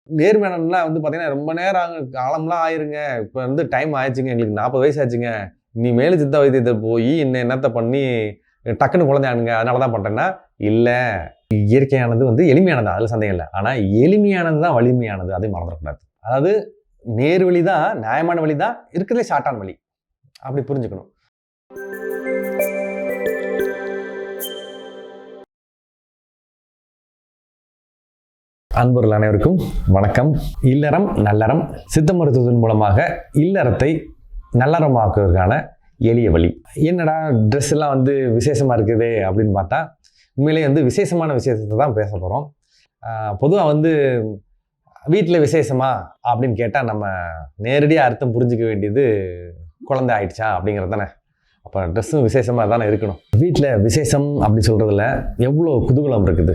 நேர்மையானவன்லாம் வந்து பார்த்தீங்கன்னா, ரொம்ப நேரம் காலம்லாம் ஆயிருங்க. இப்ப வந்து டைம் ஆயிடுச்சுங்க. எங்களுக்கு 40 வயசு ஆச்சுங்க. இனிமேலு சித்த வைத்தியத்த போயி என்னத்த பண்ணி டக்குனு குழந்தை ஆணுங்க. அதனால தான் பண்றேன்னா, இல்ல. இயற்கையானது வந்து எளிமையானது. அதுல சந்தேகம் இல்ல. ஆனா எளிமையானது தான் வலிமையானது. அதையும் மறந்துடக்கூடாது. அதாவது நேர் வழி தான், நியாயமான வழி தான், இருக்கிறதுலே ஷார்ட்டான வழி. அப்படி புரிஞ்சுக்கணும். அன்பர்கள் அனைவருக்கும் வணக்கம். இல்லறம் நல்லறம் சித்த மருத்துவத்தின் மூலமாக இல்லறத்தை நல்லறமாக்குவதற்கான எளிய வழி. என்னடா ட்ரெஸ் எல்லாம் வந்து விசேஷமா இருக்குது அப்படின்னு பார்த்தா, உண்மையிலேயே வந்து விசேஷமான விஷயத்தை தான் பேச போகிறோம். பொதுவாக வந்து வீட்டில் விசேஷமா அப்படின்னு கேட்டால் நம்ம நேரடியாக அர்த்தம் புரிஞ்சிக்க வேண்டியது குழந்தை ஆயிடுச்சா அப்படிங்கிறது தானே. அப்போ ட்ரெஸ்ஸும் விசேஷமாக தானே இருக்கணும். வீட்டில் விசேஷம் அப்படின்னு சொல்கிறதுல எவ்வளோ குதூகலம் இருக்குது.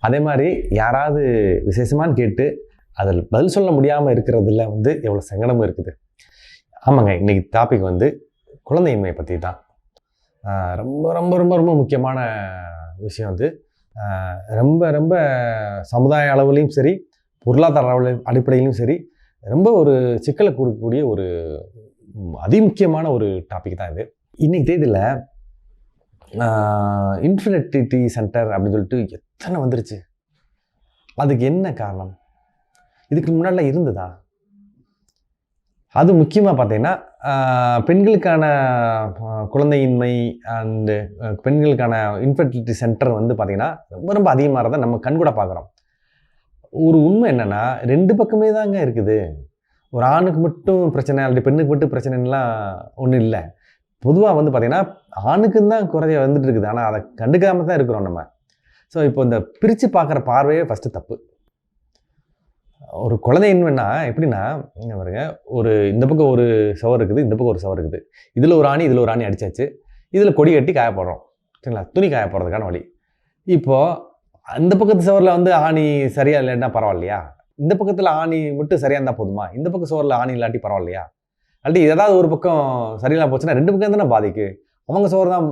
அதே மாதிரி யாராவது விசேஷமானு கேட்டு அதில் பதில் சொல்ல முடியாமல் இருக்கிறதுல வந்து எவ்வளோ சங்கடமும் இருக்குது. ஆமாங்க, இன்னைக்கு டாபிக் வந்து குழந்தையின்மையை பற்றி தான். ரொம்ப ரொம்ப ரொம்ப ரொம்ப முக்கியமான விஷயம் வந்து ரொம்ப ரொம்ப சமுதாய அளவுலேயும் சரி, பொருளாதார அடிப்படையிலும் சரி, ரொம்ப ஒரு சிக்கலை கொடுக்கக்கூடிய ஒரு அதிமுக்கியமான ஒரு டாபிக் தான் இது. இன்னைக்கு தேதியில் இன்ஃபர்டிலிட்டி சென்டர் அப்படின்னு சொல்லிட்டு எத்தனை வந்துருச்சு. அதுக்கு என்ன காரணம்? இதுக்கு முன்னாடிலாம் இருந்ததா? அது முக்கியமாக பார்த்தீங்கன்னா, பெண்களுக்கான குழந்தையின்மை அண்டு பெண்களுக்கான இன்ஃபர்டிலிட்டி சென்டர் வந்து பார்த்தீங்கன்னா ரொம்ப ரொம்ப அதிகமாக நம்ம கண்கூட பார்க்குறோம். ஒரு உண்மை என்னென்னா, 2 பக்கமே தாங்க இருக்குது. ஒரு ஆணுக்கு மட்டும் பிரச்சனை, அப்படி பெண்ணுக்கு மட்டும் பிரச்சனைலாம் ஒன்றும் இல்லை. பொதுவாக வந்து பார்த்தீங்கன்னா, ஆணுக்குன்னு தான் குறைய வந்துட்டு இருக்குது. ஆனால் அதை கண்டுக்காம தான் இருக்கிறோம் நம்ம. ஸோ இப்போ இந்த பிரித்து பார்க்குற பார்வையே ஃபஸ்ட்டு தப்பு. ஒரு குழந்தையின்மைன்னா எப்படின்னா, பாருங்க, ஒரு இந்த பக்கம் ஒரு சுவர் இருக்குது, இந்த பக்கம் ஒரு சுவர் இருக்குது. இதில் ஒரு ஆணி, இதில் ஒரு ஆணி அடிச்சாச்சு. இதில் கொடி கட்டி காய போடுறோம். சரிங்களா? துணி காய போடுறதுக்கான வழி. இப்போது அந்த பக்கத்து சுவரில் வந்து ஆணி சரியாக இல்லைன்னா பரவாயில்லையா? இந்த பக்கத்தில் ஆணி மட்டும் சரியாக இருந்தால் போதுமா? இந்த பக்கம் சுவரில் ஆணி இல்லாட்டி பரவாயில்லையா? அப்படி ஏதாவது ஒரு பக்கம் சரியில்லாம போச்சுன்னா 2 பக்கம் தானே பாதிக்கு. அவங்க சுவர் தான்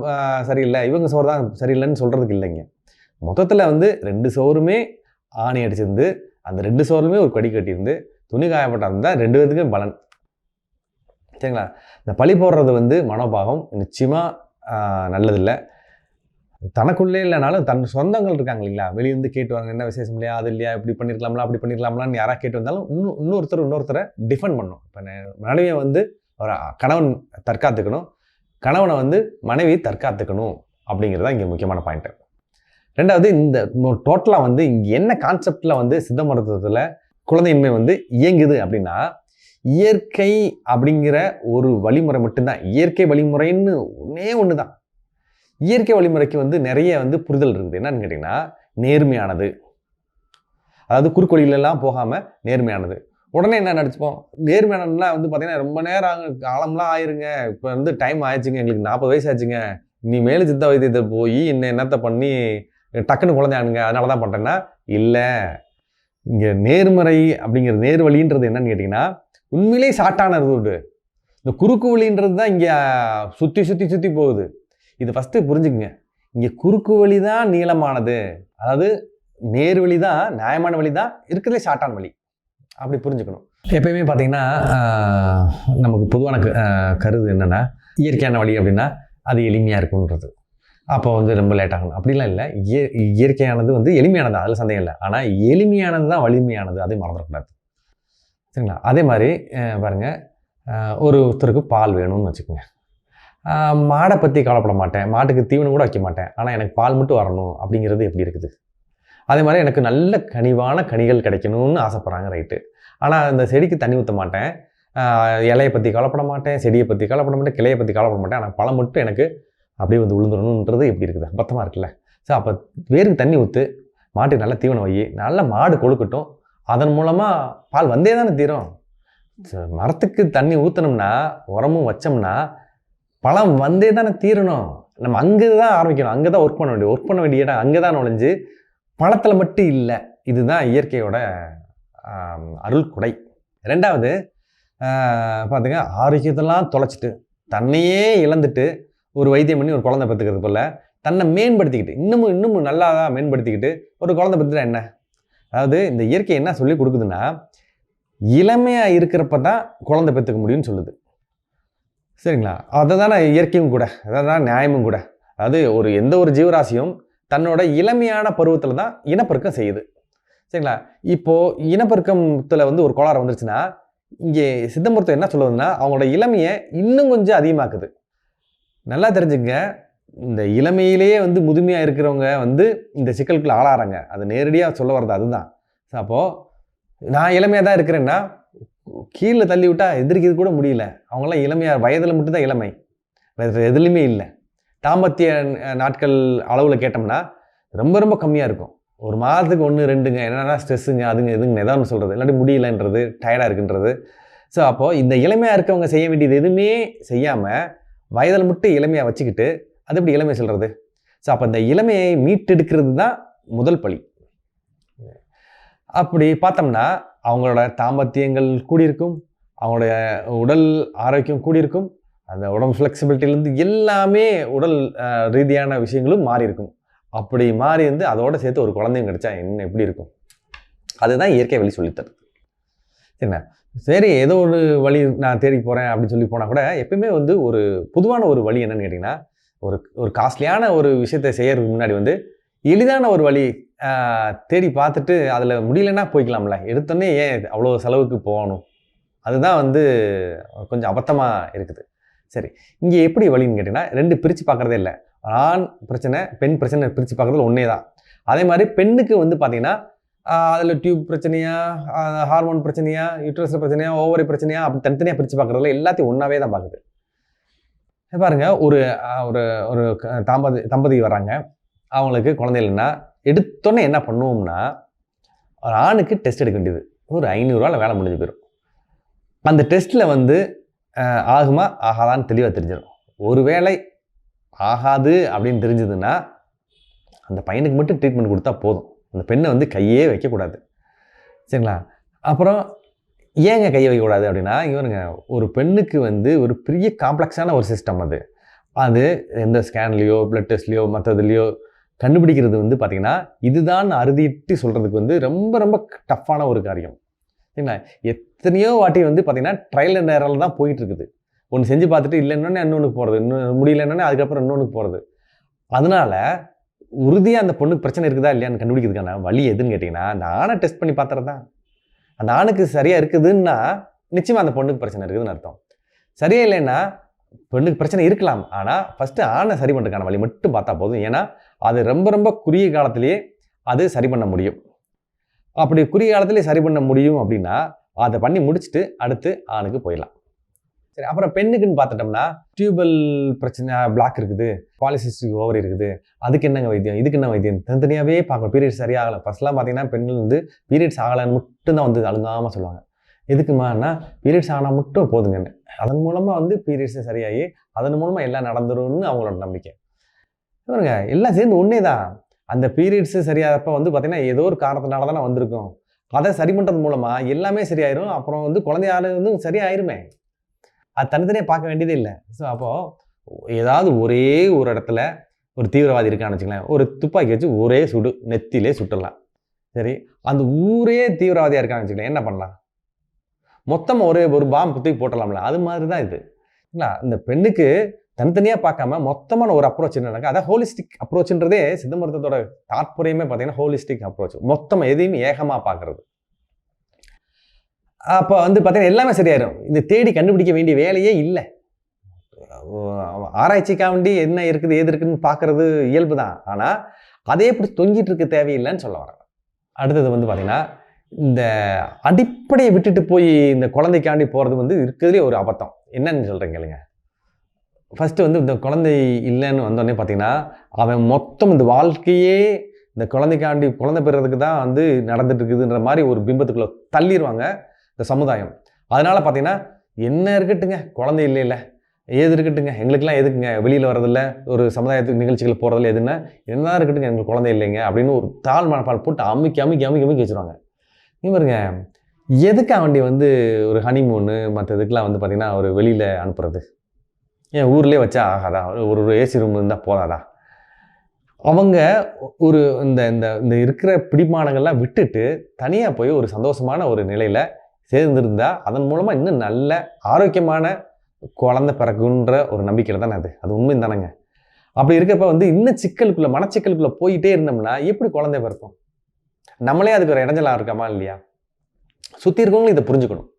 சரியில்லை, இவங்க சுவர் தான் சரியில்லைன்னு சொல்கிறதுக்கு இல்லைங்க. மொத்தத்தில் வந்து 2 சுவருமே ஆணி அடிச்சிருந்து, அந்த 2 சுவருமே ஒரு கொடி கட்டியிருந்து, துணி காயப்பட்டால் தான் 2 பேருக்குமே பலன். சரிங்களா? இந்த பழி போடுறது வந்து மனோபாகம் நிச்சயமாக நல்லதில்லை. தனக்குள்ளே இல்லைனாலும் தன் சொந்தங்கள் இருக்காங்க இல்லைங்களா, வெளியிருந்து கேட்டு வாங்க, என்ன விசேஷம் இல்லையா, அது இல்லையா, இப்படி பண்ணியிருக்கலாம்லாம், அப்படி பண்ணியிருக்கலாம்லான்னு யாராவது கேட்டு வந்தாலும் இன்னொருத்தரை டிஃபெண்ட் பண்ணணும். இப்போ மனைவியை வந்து ஒரு கணவன் தற்காத்துக்கணும், கணவனை வந்து மனைவி தற்காத்துக்கணும் அப்படிங்கிறது தான் இங்கே முக்கியமான பாயிண்ட்டு. ரெண்டாவது, இந்த டோட்டலாக வந்து இங்கே என்ன கான்செப்டில் வந்து சித்த மருத்துவத்தில் குழந்தையின்மை வந்து இயங்குது அப்படின்னா, இயற்கை அப்படிங்கிற ஒரு வழிமுறை மட்டும்தான். இயற்கை வழிமுறைன்னு ஒன்று தான். இயற்கை வழிமுறைக்கு வந்து நிறைய வந்து புரிதல் இருக்குது. என்னன்னு கேட்டிங்கன்னா, நேர்மையானது. அதாவது குறுக்கொழிலெல்லாம் போகாமல் நேர்மையானது. உடனே என்ன நினச்சிப்போம், நேர்மையானதுலாம் வந்து பார்த்தீங்கன்னா, ரொம்ப நேரம் காலம்லாம் ஆயிருங்க. இப்போ வந்து டைம் ஆயிடுச்சுங்க, எங்களுக்கு 40 வயசு ஆச்சுங்க. இனிமேல் சித்த வைத்தியத்தை போய் என்னத்தை பண்ணி டக்குன்னு குழந்தை ஆணுங்க. அதனால தான் பண்ணுறேன்னா, இல்லை. இங்கே நேர்மறை அப்படிங்கிற நேர்வழின்றது என்னன்னு கேட்டிங்கன்னா, உண்மையிலே ஷார்ட்டானது. இந்த குறுக்கு வழின்றது தான் இங்கே சுற்றி சுற்றி சுற்றி போகுது. இது ஃபஸ்ட்டு புரிஞ்சுக்குங்க. இங்கே குறுக்கு வழி தான் நீளமானது. அதாவது நேர் வழி தான், நியாயமான வழி தான், இருக்கிறதுலே ஷார்ட்டான வழி. அப்படி புரிஞ்சுக்கணும். எப்பயுமே பார்த்தீங்கன்னா, நமக்கு பொதுவான கருது என்னென்னா, இயற்கையான வழி அப்படின்னா அது எளிமையாக இருக்குன்றது. அப்போ வந்து ரொம்ப லேட் ஆகணும் அப்படிலாம் இல்லை. இயற்கையானது வந்து எளிமையானது, அதில் சந்தேகம் இல்லை. ஆனால் எளிமையானது தான் வலிமையானது, அதையும் மறந்துடக்கூடாது. சரிங்களா? அதே மாதிரி பாருங்கள், ஒருத்தருக்கு பால் வேணும்னு வச்சுக்கோங்க. மாடை பற்றி கவலைப்பட மாட்டேன், மாட்டுக்கு தீவனம் கூட வைக்க மாட்டேன், ஆனால் எனக்கு பால் மட்டும் வரணும் அப்படிங்கிறது எப்படி இருக்குது? அதே மாதிரி எனக்கு நல்ல கனிவான கனிகள் கிடைக்கணும்னு ஆசைப்பட்றாங்க, ரைட்டு. ஆனால் அந்த செடிக்கு தண்ணி ஊற்ற மாட்டேன், இலையை பற்றி கவலைப்பட மாட்டேன், செடியை பற்றி கவலைப்பட மாட்டேன், கிளையை பற்றி கவலைப்பட மாட்டேன், ஆனால் பழம் மட்டும் எனக்கு அப்படியே வந்து விழுந்துடணுன்றது எப்படி இருக்குது? அபத்தமாக இருக்குல்ல? ஸோ அப்போ வேருக்கு தண்ணி ஊற்று, மாட்டுக்கு நல்ல தீவனம் வை, நல்ல மாடு கொழுக்கட்டும், அதன் மூலமாக பால் வந்தே தானே தீரும். மரத்துக்கு தண்ணி ஊற்றினோம்னா, உரமும் வச்சோம்னா பழம் வந்தே தானே தீரணும். நம்ம அங்கே தான் ஆரம்பிக்கணும், அங்கே தான் ஒர்க் பண்ண வேண்டிய இடம் அங்கே தான் நுழைஞ்சு, பழத்தில் மட்டும் இல்லை. இதுதான் இயற்கையோட அருள் கொடை. ரெண்டாவது பார்த்துங்க, ஆரோக்கியத்தெல்லாம் தொலைச்சிட்டு தன்னையே இழந்துட்டு ஒரு வைத்தியம் பண்ணி ஒரு குழந்தை பெற்றுக்கிறது போல் தன்னை மேம்படுத்திக்கிட்டு இன்னமும் நல்லா மேம்படுத்திக்கிட்டு ஒரு குழந்தை பெற்றுட்டா என்ன? அதாவது இந்த இயற்கை என்ன சொல்லி கொடுக்குதுன்னா, இளமையாக இருக்கிறப்ப தான் குழந்தை பெற்றுக்க முடியும்னு சொல்லுது. சரிங்களா? அதை தானே இயற்கையும் கூட, அதான் நியாயமும் கூட. அதாவது எந்த ஒரு ஜீவராசியும் தன்னோட இளமையான பருவத்தில் தான் இனப்பெருக்கம் செய்யுது. சரிங்களா? இப்போது இனப்பெருக்கத்தில் ஒரு கோளாறு வந்துருச்சுன்னா, இங்கே சித்த மருத்துவம் என்ன சொல்லுதுன்னா, அவங்களோட இளமையை இன்னும் கொஞ்சம் அதிகமாக்குது. நல்லா தெரிஞ்சுங்க, இந்த இளமையிலேயே முதுமையாக இருக்கிறவங்க இந்த சிக்கலுக்குள்ள ஆளாகிறாங்க. அது நேரடியாக சொல்ல வர்றது அதுதான். அப்போது நான் இளமையாக தான் இருக்கிறேன்னா, கீழே தள்ளி விட்டால் எதிர்க்கிறது கூட முடியல. அவங்களாம் இளமையாக வயதில் மட்டும்தான் இளமை, வேறு எதுலையுமே இல்லை. தாம்பத்திய நாட்கள் அளவில் கேட்டோம்னா ரொம்ப ரொம்ப கம்மியாக இருக்கும். ஒரு மாதத்துக்கு 1, 2ங்க. என்னென்னா ஸ்ட்ரெஸ்ஸுங்க, அதுங்க இதுங்க ஏதாவது சொல்கிறது, இல்லாட்டி முடியலன்றது, டயர்டாக இருக்குன்றது. ஸோ அப்போது இந்த இளமையாக இருக்கவங்க செய்ய வேண்டியது எதுவுமே செய்யாமல் வயதில் மட்டும் இளமையாக வச்சுக்கிட்டு அது எப்படி இளமை சொல்கிறது? ஸோ அப்போ இந்த இளமையை மீட்டெடுக்கிறது தான் முதல் பழி. அப்படி பார்த்தோம்னா அவங்களோட தாம்பத்தியங்கள் கூடியிருக்கும், அவங்களுடைய உடல் ஆரோக்கியம் கூடியிருக்கும், அந்த உடம்பு ஃப்ளெக்சிபிலிட்டிலேருந்து எல்லாமே உடல் ரீதியான விஷயங்களும் மாறி இருக்கும். அப்படி மாறி அதோடு சேர்த்து ஒரு குழந்தையும் கிடைச்சா என்ன எப்படி இருக்கும்? அதுதான் இயற்கை வழி சொல்லித்தருது. சரிண்ணா? சரி, ஏதோ ஒரு வழி நான் தேடி போகிறேன் அப்படின்னு சொல்லி போனால் கூட எப்பயுமே ஒரு பொதுவான ஒரு வழி என்னன்னு கேட்டிங்கன்னா, ஒரு காஸ்ட்லியான ஒரு விஷயத்தை செய்யறதுக்கு முன்னாடி எளிதான ஒரு வழி தேடி பார்த்துட்டு அதில் முடியலன்னா போய்க்கலாம்ல. எடுத்தோன்னே ஏன் அவ்வளோ செலவுக்கு போகணும்? அதுதான் கொஞ்சம் அபத்தமாக இருக்குது. சரி, இங்கே எப்படி வழின்னு கேட்டிங்கன்னா, 2 பிரித்து பார்க்குறதே இல்லை. ஆண் பிரச்சனை, பெண் பிரச்சனை பிரித்து பார்க்குறதுல ஒன்றே தான். அதே மாதிரி பெண்ணுக்கு பார்த்தீங்கன்னா, அதில் டியூப் பிரச்சனையா, ஹார்மோன் பிரச்சனையா, யூட்ரஸ் பிரச்சனையா, ஓவரி பிரச்சனையா, அப்படி தனித்தனியாக பிரித்து பார்க்குறதுல எல்லாத்தையும் ஒன்றாவே தான் பார்க்குது. பாருங்கள், ஒரு ஒரு தம்பதி வராங்க, அவங்களுக்கு குழந்தை இல்லைன்னா எடுத்தோன்னே என்ன பண்ணுவோம்னா, ஒரு ஆணுக்கு டெஸ்ட் எடுக்க வேண்டியது. ஒரு 500 ரூபாயில் வேலை முடிஞ்சு போயிடும். அந்த டெஸ்ட்டில் ஆகுமா ஆகாதான்னு தெளிவாக தெரிஞ்சிடும். ஒரு வேளை ஆகாது அப்படின்னு தெரிஞ்சதுன்னா அந்த பையனுக்கு மட்டும் ட்ரீட்மெண்ட் கொடுத்தா போதும். அந்த பெண்ணை கையே வைக்கக்கூடாது. சரிங்களா? அப்புறம் ஏங்க கையை வைக்கக்கூடாது அப்படின்னா, இவருங்க ஒரு பெண்ணுக்கு ஒரு பெரிய காம்ப்ளெக்ஸான ஒரு சிஸ்டம் அது. அது எந்த ஸ்கேன்லேயோ பிளட் டெஸ்ட்லேயோ மற்றதுலேயோ கண்டுபிடிக்கிறது பார்த்தீங்கன்னா, இதுதான் அறுதிட்டு சொல்கிறதுக்கு ரொம்ப ரொம்ப டஃப்பான ஒரு காரியம். சரிங்களா? எத்தனையோ வாட்டி பார்த்தீங்கன்னா ட்ரையல் அண்ட் எரரில் தான் போயிட்டுருக்குது. ஒன்று செஞ்சு பார்த்துட்டு இல்லைன்னொன்னே இன்னொன்றுக்கு போகிறது, இன்னும் முடியலன்னொன்னே அதுக்கப்புறம் இன்னொன்றுக்கு போகிறது. அதனால் உறுதியாக அந்த பொண்ணுக்கு பிரச்சனை இருக்குதா இல்லையான்னு கண்டுபிடிக்கிறதுக்கான வழி எதுன்னு கேட்டிங்கன்னா, அந்த ஆணை டெஸ்ட் பண்ணி பார்த்துறது தான். அந்த ஆணுக்கு சரியாக இருக்குதுன்னா நிச்சயமாக அந்த பொண்ணுக்கு பிரச்சனை இருக்குதுன்னு அர்த்தம். சரியா இல்லைன்னா பெண்ணுக்கு பிரச்சனை இருக்கலாம், ஆனால் ஃபஸ்ட்டு ஆணை சரி பண்ணுறதுக்கான வழி மட்டும் பார்த்தா போதும். ஏன்னா அது ரொம்ப ரொம்ப குறுகிய காலத்திலேயே அது சரி பண்ண முடியும். அப்படி குறுகிய காலத்திலே சரி பண்ண முடியும் அப்படின்னா அதை பண்ணி முடிச்சுட்டு அடுத்து ஆணுக்கு போயிடலாம். சரி, அப்புறம் பெண்ணுக்குன்னு பார்த்துட்டோம்னா டியூபல் பிரச்சனை, பிளாக் இருக்குது, பாலிசிஸ்டிக் ஓவரி இருக்குது, அதுக்கு என்னங்க வைத்தியம், இதுக்கு என்ன வைத்தியம், தனித்தனியாகவே பார்க்கணும். பீரியட்ஸ் சரியாக ஆகலை. ஃபஸ்ட்லாம் பார்த்தீங்கன்னா பெண்கள் பீரியட்ஸ் ஆகலைன்னு மட்டும்தான் அழுங்காமல் சொல்லுவாங்க. எதுக்குமானா பீரியட்ஸ் ஆனால் மட்டும் போதுங்கன்னு. அதன் மூலமாக பீரியட்ஸை சரியாகி அதன் மூலமாக எல்லாம் நடந்துரும்னு அவங்களோட நம்பிக்கை. பாருங்க, எல்லாம் சேர்ந்து ஒன்றே தான். அந்த பீரியட்ஸு சரியாகிறப்ப பார்த்தீங்கன்னா ஏதோ ஒரு காரணத்தினால தானே வந்திருக்கும். அதை சரி பண்ணுறது மூலமாக எல்லாமே சரியாயிரும். அப்புறம் குழந்தையால சரியாயிருமே. அது தனித்தனியாக பார்க்க வேண்டியதே இல்லை. ஸோ அப்போது ஏதாவது ஒரே ஒரு இடத்துல ஒரு தீவிரவாதி இருக்கான்னு வச்சுங்களேன், ஒரு துப்பாக்கி வச்சு ஒரே சுடு நெத்திலே சுட்டுடலாம். சரி, அந்த ஊரே தீவிரவாதியாக இருக்கான்னு வச்சுக்கலாம், என்ன பண்ணலாம்? மொத்தமாக ஒரு பாம்பு தூக்கி போட்டலாம்ல. அது மாதிரி தான் இது. இல்லை, இந்த பெண்ணுக்கு தனித்தனியாக பார்க்காம மொத்தமான ஒரு அப்ரோச் என்னன்னாக்கா, அதான் ஹோலிஸ்டிக் அப்ரோச்ன்றதே சித்த மருத்துவத்தோட தாற்பயமே பார்த்தீங்கன்னா ஹோலிஸ்டிக் அப்ரோச். மொத்தமாக எதையுமே ஏகமாக பார்க்கறது. அப்போ பார்த்தீங்கன்னா எல்லாமே சரியாயிடும். இந்த தேடி கண்டுபிடிக்க வேண்டிய வேலையே இல்லை. ஆராய்ச்சிக்காக வேண்டி என்ன இருக்குது ஏது இருக்குதுன்னு பார்க்கறது இயல்பு தான். ஆனால் அதே எப்படி தொங்கிட்டு இருக்க தேவையில்லைன்னு சொல்ல வரேன். அடுத்தது பார்த்தீங்கன்னா, இந்த அடிப்படையை விட்டுட்டு போய் இந்த குழந்தைக்காண்டி போகிறது இருக்கிறதுலே ஒரு அபத்தம். என்னன்னு சொல்கிறீங்க இல்லைங்க? ஃபஸ்ட்டு இந்த குழந்தை இல்லைன்னு வந்தோடனே பார்த்தீங்கன்னா, அவன் மொத்தம் இந்த வாழ்க்கையே இந்த குழந்தைக்காண்டி குழந்தை பெறுறதுக்கு தான் நடந்துட்டு இருக்குதுன்ற மாதிரி ஒரு பிம்பத்துக்குள்ளே தள்ளிடுவாங்க இந்த சமுதாயம். அதனால் பார்த்தீங்கன்னா, என்ன இருக்கட்டுங்க, குழந்தை இல்லை ஏது இருக்கட்டுங்க, எங்களுக்கெல்லாம் எதுக்குங்க வெளியில் வரதில்லை, ஒரு சமுதாயத்துக்கு நிகழ்ச்சிகள் போகிறதில்ல, எதுன்னா என்ன இருக்கட்டுங்க, எங்களுக்கு குழந்தை இல்லைங்க அப்படின்னு ஒரு தாழ் மனப்பால் போட்டு அமுக்கி வச்சுருவாங்க. நீ பாருங்க, எதுக்காக வேண்டி ஒரு ஹனிமூனு மற்ற இதுக்கெலாம் பார்த்தீங்கன்னா ஒரு வெளியில் அனுப்புறது? ஏன் ஊர்லேயே வச்சா ஆகாதா? ஒரு ஏசி ரூம் இருந்தால் போதாதா? அவங்க ஒரு இந்த இந்த இந்த இருக்கிற பிடிமானங்கள்லாம் விட்டுட்டு தனியாக போய் ஒரு சந்தோஷமான ஒரு நிலையில் சேர்ந்திருந்தா அதன் மூலமாக இன்னும் நல்ல ஆரோக்கியமான குழந்தை பிறகுன்ற ஒரு நம்பிக்கையில் தானே அது உண்மை தானேங்க. அப்படி இருக்கிறப்ப இன்னும் சிக்கலுக்குள்ள மனச்சிக்கலுக்குள்ளே போயிட்டே இருந்தோம்னா எப்படி குழந்தை பிறக்கும்? நம்மளே அதுக்கு ஒரு இடைஞ்சலாக இருக்காமா இல்லையா? சுற்றி இருக்கவங்களும் இதை புரிஞ்சுக்கணும்.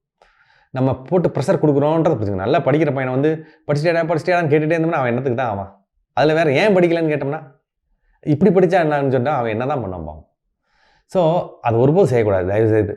நம்ம போட்டு ப்ரெஷர் கொடுக்குறோன்றதை புரிஞ்சுக்கணும். நல்லா படிக்கிற பையனை படிச்சிட்டியாடான்னு கேட்டுகிட்டே இருந்தோம்னா அவன் என்னத்துக்கு தான் ஆவான். அதில் வேறு ஏன் படிக்கலன்னு கேட்டோம்னா இப்படி படித்தா என்னன்னு சொன்னால் அவன் என்ன தான் பண்ணான். ஸோ அது ஒருபோதும் செய்யக்கூடாது தயவுசெய்து.